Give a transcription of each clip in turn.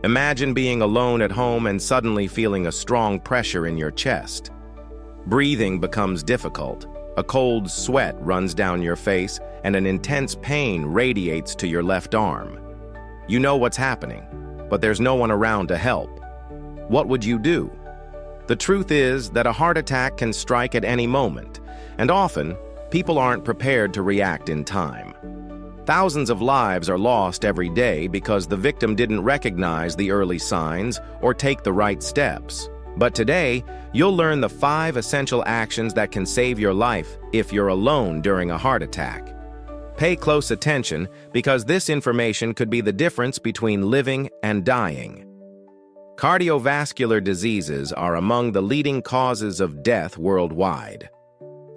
Imagine being alone at home and suddenly feeling a strong pressure in your chest. Breathing becomes difficult. A cold sweat runs down your face, and an intense pain radiates to your left arm. You know what's happening, but there's no one around to help. What would you do? The truth is that a heart attack can strike at any moment, and often, people aren't prepared to react in time. Thousands of lives are lost every day because the victim didn't recognize the early signs or take the right steps. But today, you'll learn the 5 essential actions that can save your life if you're alone during a heart attack. Pay close attention because this information could be the difference between living and dying. Cardiovascular diseases are among the leading causes of death worldwide.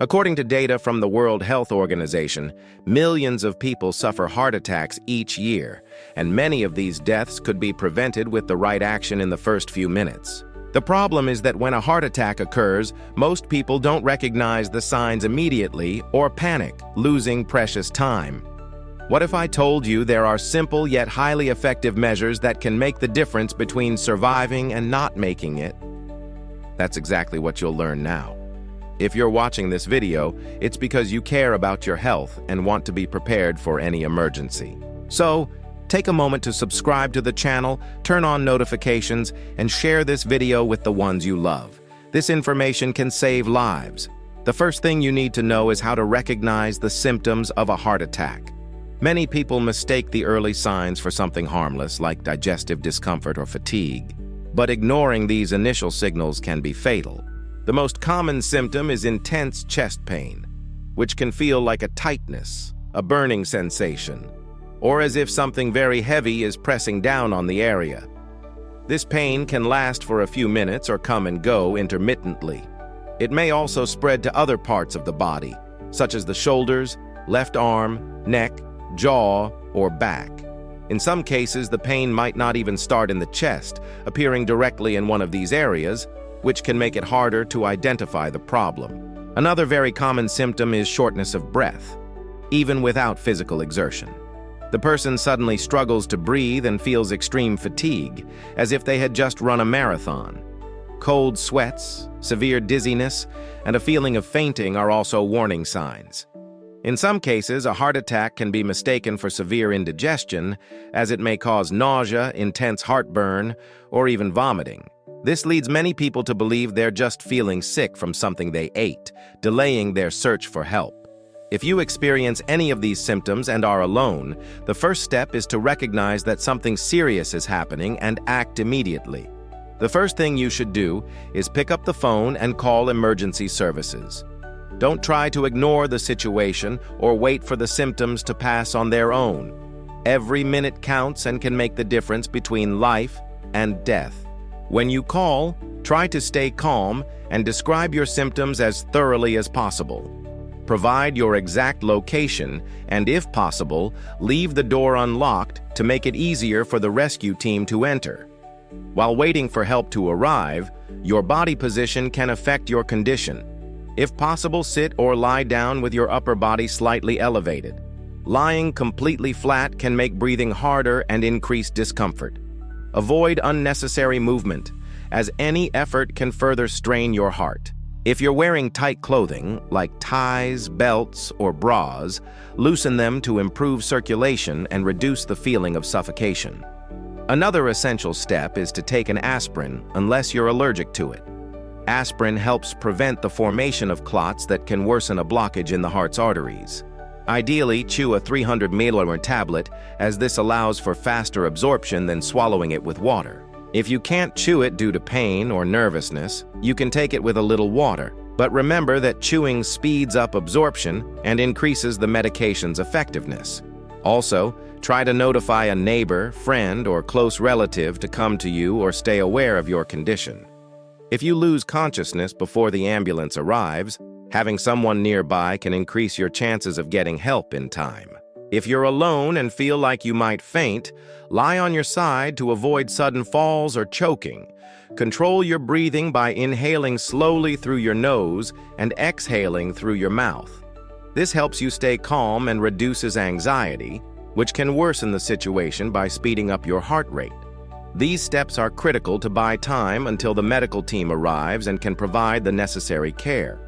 According to data from the World Health Organization, millions of people suffer heart attacks each year, and many of these deaths could be prevented with the right action in the first few minutes. The problem is that when a heart attack occurs, most people don't recognize the signs immediately or panic, losing precious time. What if I told you there are simple yet highly effective measures that can make the difference between surviving and not making it? That's exactly what you'll learn now. If you're watching this video, it's because you care about your health and want to be prepared for any emergency. So, take a moment to subscribe to the channel, turn on notifications, and share this video with the ones you love. This information can save lives. The first thing you need to know is how to recognize the symptoms of a heart attack. Many people mistake the early signs for something harmless, like digestive discomfort or fatigue. But ignoring these initial signals can be fatal. The most common symptom is intense chest pain, which can feel like a tightness, a burning sensation, or as if something very heavy is pressing down on the area. This pain can last for a few minutes or come and go intermittently. It may also spread to other parts of the body, such as the shoulders, left arm, neck, jaw, or back. In some cases, the pain might not even start in the chest, appearing directly in one of these areas, which can make it harder to identify the problem. Another very common symptom is shortness of breath, even without physical exertion. The person suddenly struggles to breathe and feels extreme fatigue, as if they had just run a marathon. Cold sweats, severe dizziness, and a feeling of fainting are also warning signs. In some cases, a heart attack can be mistaken for severe indigestion, as it may cause nausea, intense heartburn, or even vomiting. This leads many people to believe they're just feeling sick from something they ate, delaying their search for help. If you experience any of these symptoms and are alone, the first step is to recognize that something serious is happening and act immediately. The first thing you should do is pick up the phone and call emergency services. Don't try to ignore the situation or wait for the symptoms to pass on their own. Every minute counts and can make the difference between life and death. When you call, try to stay calm and describe your symptoms as thoroughly as possible. Provide your exact location and, if possible, leave the door unlocked to make it easier for the rescue team to enter. While waiting for help to arrive, your body position can affect your condition. If possible, sit or lie down with your upper body slightly elevated. Lying completely flat can make breathing harder and increase discomfort. Avoid unnecessary movement, as any effort can further strain your heart. If you're wearing tight clothing, like ties, belts, or bras, loosen them to improve circulation and reduce the feeling of suffocation. Another essential step is to take an aspirin unless you're allergic to it. Aspirin helps prevent the formation of clots that can worsen a blockage in the heart's arteries. Ideally, chew a 300 ml tablet, as this allows for faster absorption than swallowing it with water. If you can't chew it due to pain or nervousness, you can take it with a little water. But remember that chewing speeds up absorption and increases the medication's effectiveness. Also, try to notify a neighbor, friend, or close relative to come to you or stay aware of your condition. If you lose consciousness before the ambulance arrives, having someone nearby can increase your chances of getting help in time. If you're alone and feel like you might faint, lie on your side to avoid sudden falls or choking. Control your breathing by inhaling slowly through your nose and exhaling through your mouth. This helps you stay calm and reduces anxiety, which can worsen the situation by speeding up your heart rate. These steps are critical to buy time until the medical team arrives and can provide the necessary care.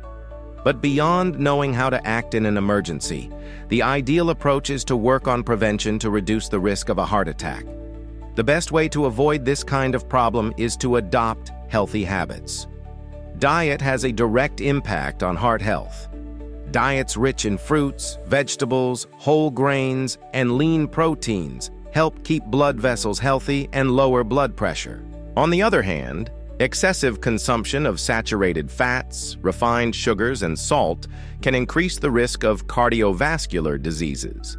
But beyond knowing how to act in an emergency, the ideal approach is to work on prevention to reduce the risk of a heart attack. The best way to avoid this kind of problem is to adopt healthy habits. Diet has a direct impact on heart health. Diets rich in fruits, vegetables, whole grains, and lean proteins help keep blood vessels healthy and lower blood pressure. On the other hand, excessive consumption of saturated fats, refined sugars, and salt can increase the risk of cardiovascular diseases.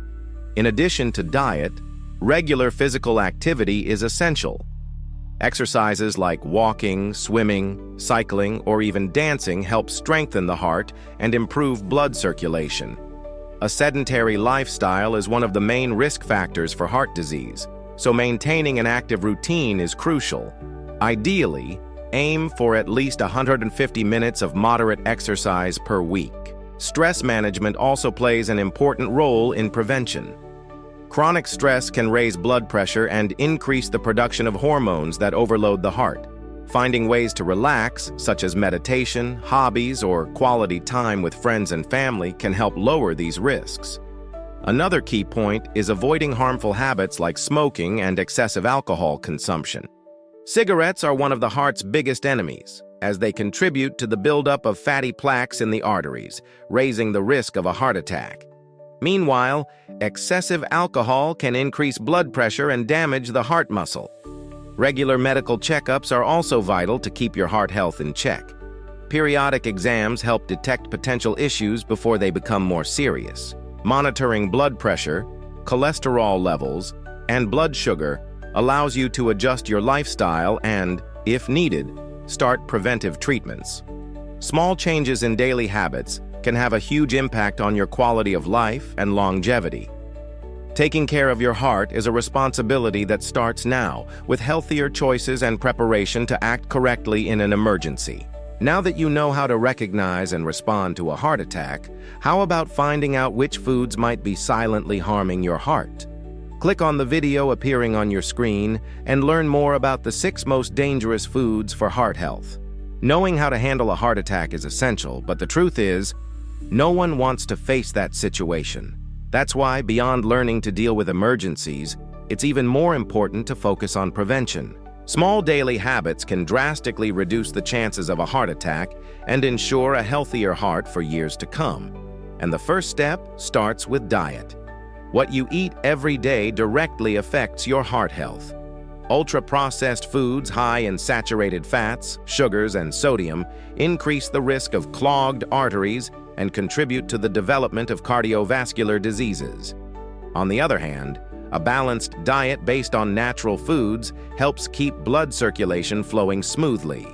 In addition to diet, regular physical activity is essential. Exercises like walking, swimming, cycling, or even dancing help strengthen the heart and improve blood circulation. A sedentary lifestyle is one of the main risk factors for heart disease, so maintaining an active routine is crucial. Ideally, aim for at least 150 minutes of moderate exercise per week. Stress management also plays an important role in prevention. Chronic stress can raise blood pressure and increase the production of hormones that overload the heart. Finding ways to relax, such as meditation, hobbies, or quality time with friends and family, can help lower these risks. Another key point is avoiding harmful habits like smoking and excessive alcohol consumption. Cigarettes are one of the heart's biggest enemies, as they contribute to the buildup of fatty plaques in the arteries, raising the risk of a heart attack. Meanwhile, excessive alcohol can increase blood pressure and damage the heart muscle. Regular medical checkups are also vital to keep your heart health in check. Periodic exams help detect potential issues before they become more serious. Monitoring blood pressure, cholesterol levels, and blood sugar allows you to adjust your lifestyle and, if needed, start preventive treatments. Small changes in daily habits can have a huge impact on your quality of life and longevity. Taking care of your heart is a responsibility that starts now, with healthier choices and preparation to act correctly in an emergency. Now that you know how to recognize and respond to a heart attack, how about finding out which foods might be silently harming your heart? Click on the video appearing on your screen and learn more about the 6 most dangerous foods for heart health. Knowing how to handle a heart attack is essential, but the truth is, no one wants to face that situation. That's why, beyond learning to deal with emergencies, it's even more important to focus on prevention. Small daily habits can drastically reduce the chances of a heart attack and ensure a healthier heart for years to come. And the first step starts with diet. What you eat every day directly affects your heart health. Ultra-processed foods high in saturated fats, sugars, and sodium increase the risk of clogged arteries and contribute to the development of cardiovascular diseases. On the other hand, a balanced diet based on natural foods helps keep blood circulation flowing smoothly.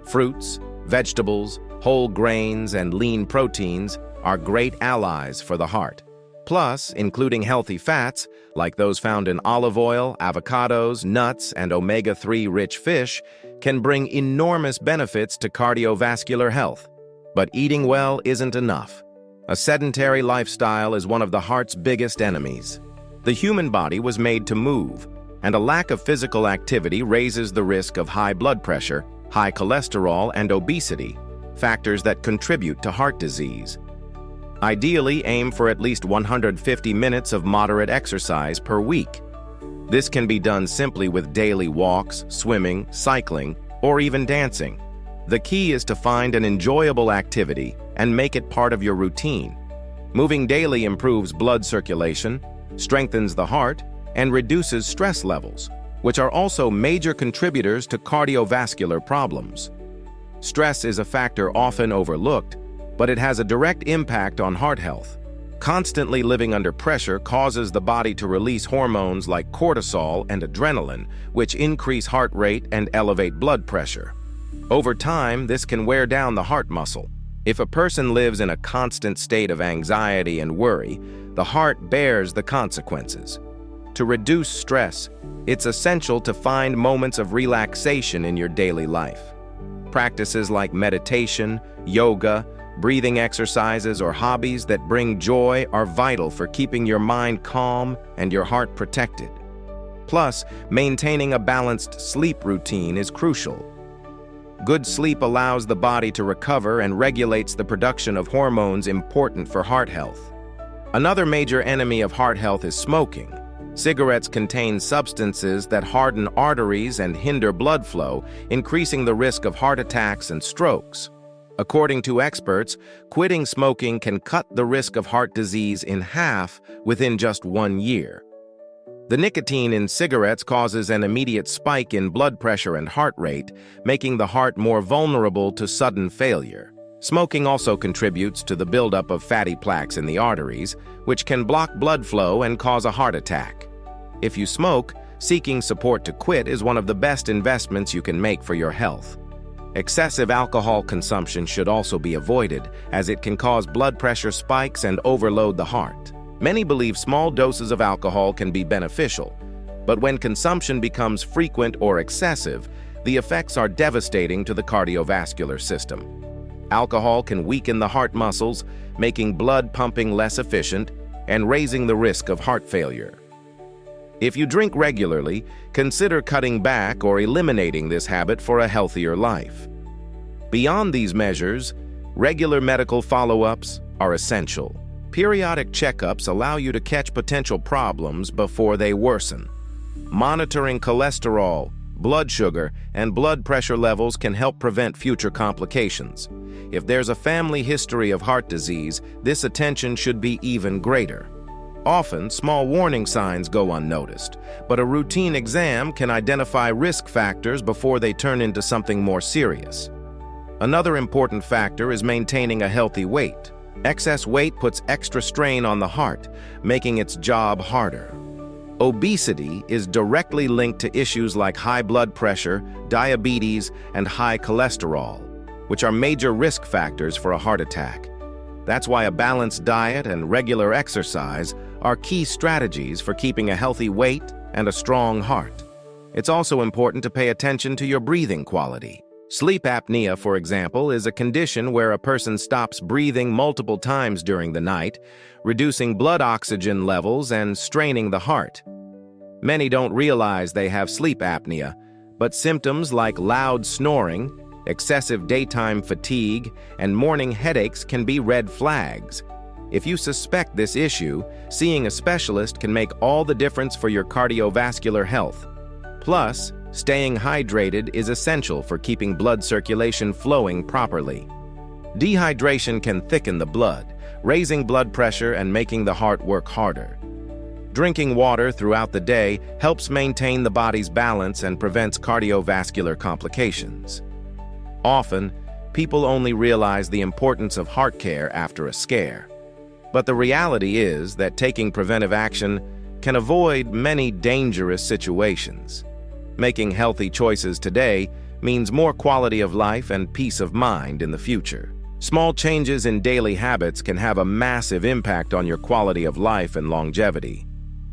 Fruits, vegetables, whole grains, and lean proteins are great allies for the heart. Plus, including healthy fats, like those found in olive oil, avocados, nuts, and omega-3 rich fish, can bring enormous benefits to cardiovascular health. But eating well isn't enough. A sedentary lifestyle is one of the heart's biggest enemies. The human body was made to move, and a lack of physical activity raises the risk of high blood pressure, high cholesterol, and obesity, factors that contribute to heart disease. Ideally, aim for at least 150 minutes of moderate exercise per week. This can be done simply with daily walks, swimming, cycling, or even dancing. The key is to find an enjoyable activity and make it part of your routine. Moving daily improves blood circulation, strengthens the heart, and reduces stress levels, which are also major contributors to cardiovascular problems. Stress is a factor often overlooked, but it has a direct impact on heart health. Constantly living under pressure causes the body to release hormones like cortisol and adrenaline, which increase heart rate and elevate blood pressure. Over time, this can wear down the heart muscle. If a person lives in a constant state of anxiety and worry, the heart bears the consequences. To reduce stress, it's essential to find moments of relaxation in your daily life. Practices like meditation, yoga, breathing exercises, or hobbies that bring joy are vital for keeping your mind calm and your heart protected. Plus, maintaining a balanced sleep routine is crucial. Good sleep allows the body to recover and regulates the production of hormones important for heart health. Another major enemy of heart health is smoking. Cigarettes contain substances that harden arteries and hinder blood flow, increasing the risk of heart attacks and strokes. According to experts, quitting smoking can cut the risk of heart disease in half within just 1 year. The nicotine in cigarettes causes an immediate spike in blood pressure and heart rate, making the heart more vulnerable to sudden failure. Smoking also contributes to the buildup of fatty plaques in the arteries, which can block blood flow and cause a heart attack. If you smoke, seeking support to quit is one of the best investments you can make for your health. Excessive alcohol consumption should also be avoided, as it can cause blood pressure spikes and overload the heart. Many believe small doses of alcohol can be beneficial, but when consumption becomes frequent or excessive, the effects are devastating to the cardiovascular system. Alcohol can weaken the heart muscles, making blood pumping less efficient and raising the risk of heart failure. If you drink regularly, consider cutting back or eliminating this habit for a healthier life. Beyond these measures, regular medical follow-ups are essential. Periodic checkups allow you to catch potential problems before they worsen. Monitoring cholesterol, blood sugar, and blood pressure levels can help prevent future complications. If there's a family history of heart disease, this attention should be even greater. Often, small warning signs go unnoticed, but a routine exam can identify risk factors before they turn into something more serious. Another important factor is maintaining a healthy weight. Excess weight puts extra strain on the heart, making its job harder. Obesity is directly linked to issues like high blood pressure, diabetes, and high cholesterol, which are major risk factors for a heart attack. That's why a balanced diet and regular exercise are key strategies for keeping a healthy weight and a strong heart. It's also important to pay attention to your breathing quality. Sleep apnea, for example, is a condition where a person stops breathing multiple times during the night, reducing blood oxygen levels and straining the heart. Many don't realize they have sleep apnea, but symptoms like loud snoring, excessive daytime fatigue, and morning headaches can be red flags. If you suspect this issue, seeing a specialist can make all the difference for your cardiovascular health. Plus, staying hydrated is essential for keeping blood circulation flowing properly. Dehydration can thicken the blood, raising blood pressure and making the heart work harder. Drinking water throughout the day helps maintain the body's balance and prevents cardiovascular complications. Often, people only realize the importance of heart care after a scare. But the reality is that taking preventive action can avoid many dangerous situations. Making healthy choices today means more quality of life and peace of mind in the future. Small changes in daily habits can have a massive impact on your quality of life and longevity.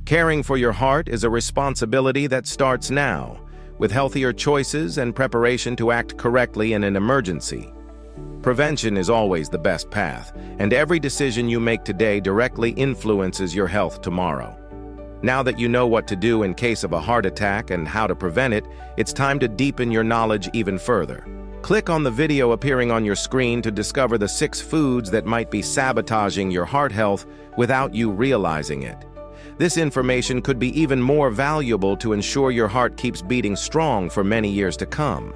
Caring for your heart is a responsibility that starts now, with healthier choices and preparation to act correctly in an emergency. Prevention is always the best path, and every decision you make today directly influences your health tomorrow. Now that you know what to do in case of a heart attack and how to prevent it, it's time to deepen your knowledge even further. Click on the video appearing on your screen to discover the 6 foods that might be sabotaging your heart health without you realizing it. This information could be even more valuable to ensure your heart keeps beating strong for many years to come.